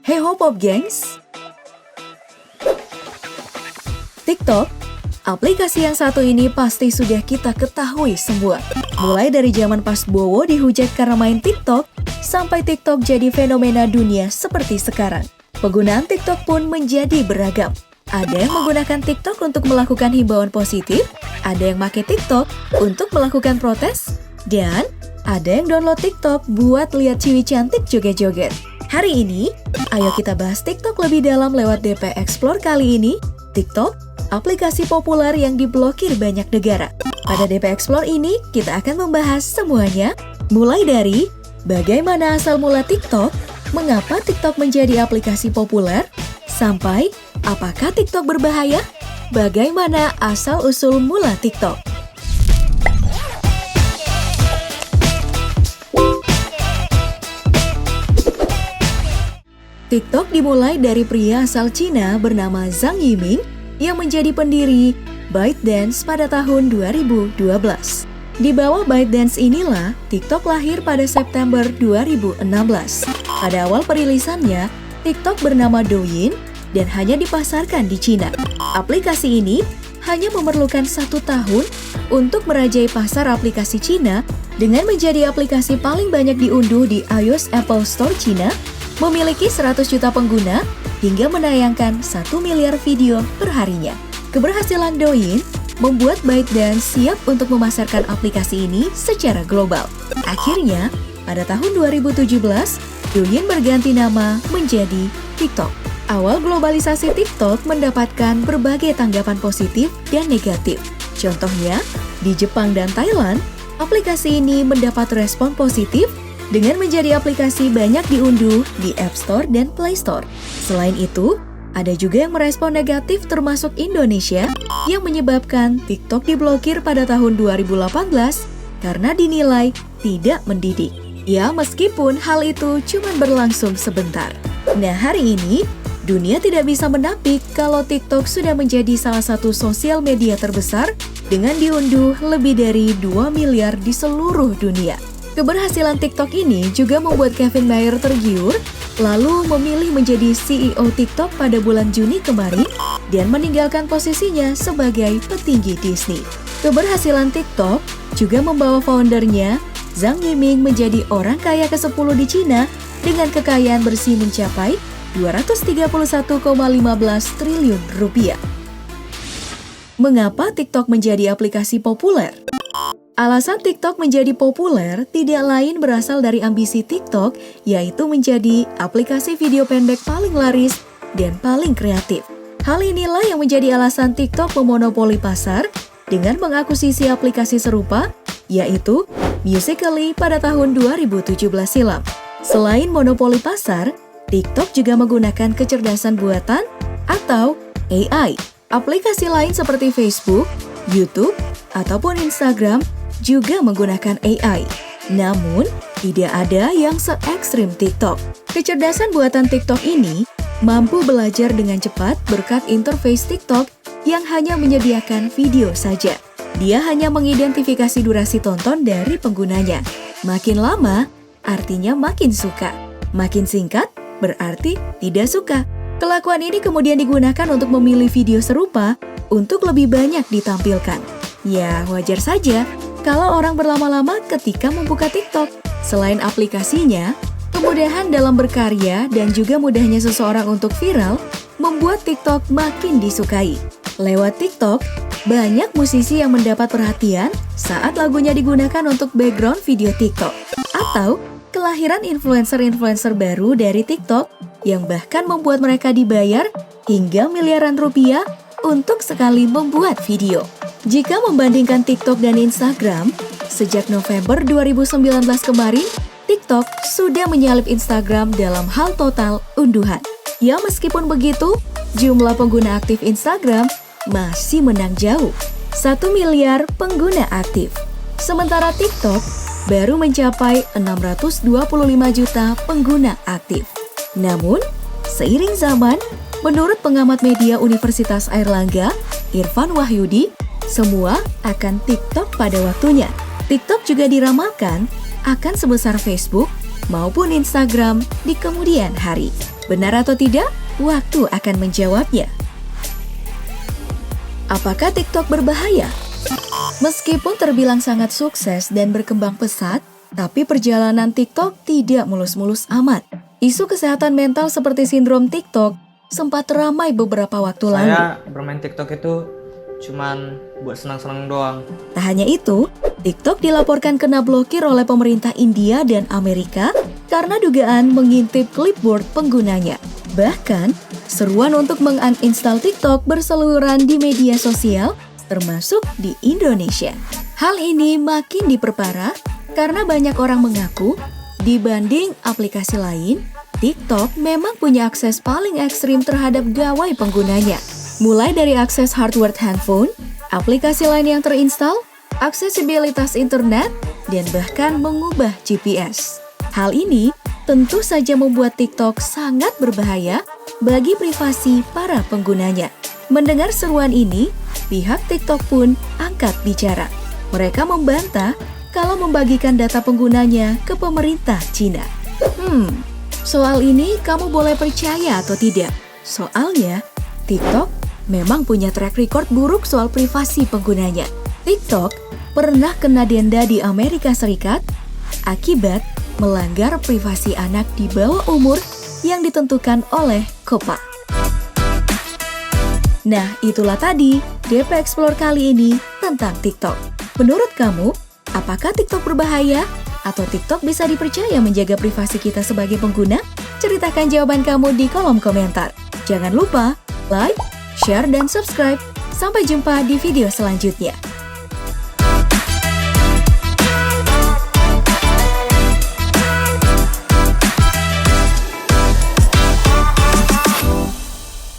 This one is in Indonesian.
Hey ho Pop Gengs! TikTok, aplikasi yang satu ini pasti sudah kita ketahui semua. Mulai dari zaman pas Bowo dihujat karena main TikTok, sampai TikTok jadi fenomena dunia seperti sekarang. Penggunaan TikTok pun menjadi beragam. Ada yang menggunakan TikTok untuk melakukan himbauan positif, ada yang pakai TikTok untuk melakukan protes, dan ada yang download TikTok buat lihat ciwi cantik joget-joget. Hari ini, ayo kita bahas TikTok lebih dalam lewat DP Explore kali ini. TikTok, aplikasi populer yang diblokir banyak negara. Pada DP Explore ini, kita akan membahas semuanya, mulai dari bagaimana asal mula TikTok, mengapa TikTok menjadi aplikasi populer, sampai apakah TikTok berbahaya, bagaimana asal-usul mula TikTok. TikTok dimulai dari pria asal Cina bernama Zhang Yiming yang menjadi pendiri ByteDance pada tahun 2012. Di bawah ByteDance inilah TikTok lahir pada September 2016. Pada awal perilisannya, TikTok bernama Douyin dan hanya dipasarkan di Cina. Aplikasi ini hanya memerlukan 1 tahun untuk merajai pasar aplikasi Cina dengan menjadi aplikasi paling banyak diunduh di iOS Apple Store Cina, memiliki 100 juta pengguna, hingga menayangkan 1 miliar video perharinya. Keberhasilan Douyin membuat ByteDance siap untuk memasarkan aplikasi ini secara global. Akhirnya, pada tahun 2017, Douyin berganti nama menjadi TikTok. Awal globalisasi TikTok mendapatkan berbagai tanggapan positif dan negatif. Contohnya, di Jepang dan Thailand, aplikasi ini mendapat respon positif dengan menjadi aplikasi banyak diunduh di App Store dan Play Store. Selain itu, ada juga yang merespon negatif termasuk Indonesia yang menyebabkan TikTok diblokir pada tahun 2018 karena dinilai tidak mendidik. Ya, meskipun hal itu cuma berlangsung sebentar. Nah, hari ini, dunia tidak bisa menampik kalau TikTok sudah menjadi salah satu sosial media terbesar dengan diunduh lebih dari 2 miliar di seluruh dunia. Keberhasilan TikTok ini juga membuat Kevin Mayer tergiur, lalu memilih menjadi CEO TikTok pada bulan Juni kemarin dan meninggalkan posisinya sebagai petinggi Disney. Keberhasilan TikTok juga membawa foundernya, Zhang Yiming, menjadi orang kaya ke-10 di Cina dengan kekayaan bersih mencapai 231,15 triliun rupiah. Mengapa TikTok menjadi aplikasi populer? Alasan TikTok menjadi populer tidak lain berasal dari ambisi TikTok, yaitu menjadi aplikasi video pendek paling laris dan paling kreatif. Hal inilah yang menjadi alasan TikTok memonopoli pasar dengan mengakuisisi aplikasi serupa, yaitu Musical.ly pada tahun 2017 silam. Selain monopoli pasar, TikTok juga menggunakan kecerdasan buatan atau AI. Aplikasi lain seperti Facebook, YouTube, ataupun Instagram juga menggunakan AI. Namun, tidak ada yang se-ekstrim TikTok. Kecerdasan buatan TikTok ini mampu belajar dengan cepat berkat interface TikTok yang hanya menyediakan video saja. Dia hanya mengidentifikasi durasi tonton dari penggunanya. Makin lama, artinya makin suka. Makin singkat, berarti tidak suka. Kelakuan ini kemudian digunakan untuk memilih video serupa untuk lebih banyak ditampilkan. Ya, wajar saja kalau orang berlama-lama ketika membuka TikTok. Selain aplikasinya, kemudahan dalam berkarya dan juga mudahnya seseorang untuk viral membuat TikTok makin disukai. Lewat TikTok, banyak musisi yang mendapat perhatian saat lagunya digunakan untuk background video TikTok. Atau kelahiran influencer-influencer baru dari TikTok yang bahkan membuat mereka dibayar hingga miliaran rupiah untuk sekali membuat video. Jika membandingkan TikTok dan Instagram, sejak November 2019 kemarin, TikTok sudah menyalip Instagram dalam hal total unduhan. Ya, meskipun begitu, jumlah pengguna aktif Instagram masih menang jauh, 1 miliar pengguna aktif. Sementara TikTok baru mencapai 625 juta pengguna aktif. Namun, seiring zaman, menurut pengamat media Universitas Airlangga, Irfan Wahyudi, semua akan TikTok pada waktunya. TikTok juga diramalkan akan sebesar Facebook maupun Instagram di kemudian hari. Benar atau tidak? Waktu akan menjawabnya. Apakah TikTok berbahaya? Meskipun terbilang sangat sukses dan berkembang pesat, tapi perjalanan TikTok tidak mulus-mulus amat. Isu kesehatan mental seperti sindrom TikTok sempat ramai beberapa waktu lalu. Saya bermain TikTok itu cuman buat senang-senang doang. Tak hanya itu, TikTok dilaporkan kena blokir oleh pemerintah India dan Amerika karena dugaan mengintip clipboard penggunanya. Bahkan, seruan untuk menguninstall TikTok berseliweran di media sosial, termasuk di Indonesia. Hal ini makin diperparah karena banyak orang mengaku, dibanding aplikasi lain, TikTok memang punya akses paling ekstrim terhadap gawai penggunanya. Mulai dari akses hardware handphone, aplikasi lain yang terinstal, aksesibilitas internet, dan bahkan mengubah GPS. Hal ini tentu saja membuat TikTok sangat berbahaya bagi privasi para penggunanya. Mendengar seruan ini, pihak TikTok pun angkat bicara. Mereka membantah kalau membagikan data penggunanya ke pemerintah Cina. Soal ini kamu boleh percaya atau tidak? Soalnya, TikTok memang punya track record buruk soal privasi penggunanya. TikTok pernah kena denda di Amerika Serikat akibat melanggar privasi anak di bawah umur yang ditentukan oleh COPPA. Nah, itulah tadi DP Explore kali ini tentang TikTok. Menurut kamu, apakah TikTok berbahaya? Atau TikTok bisa dipercaya menjaga privasi kita sebagai pengguna? Ceritakan jawaban kamu di kolom komentar. Jangan lupa like, share, dan subscribe. Sampai jumpa di video selanjutnya.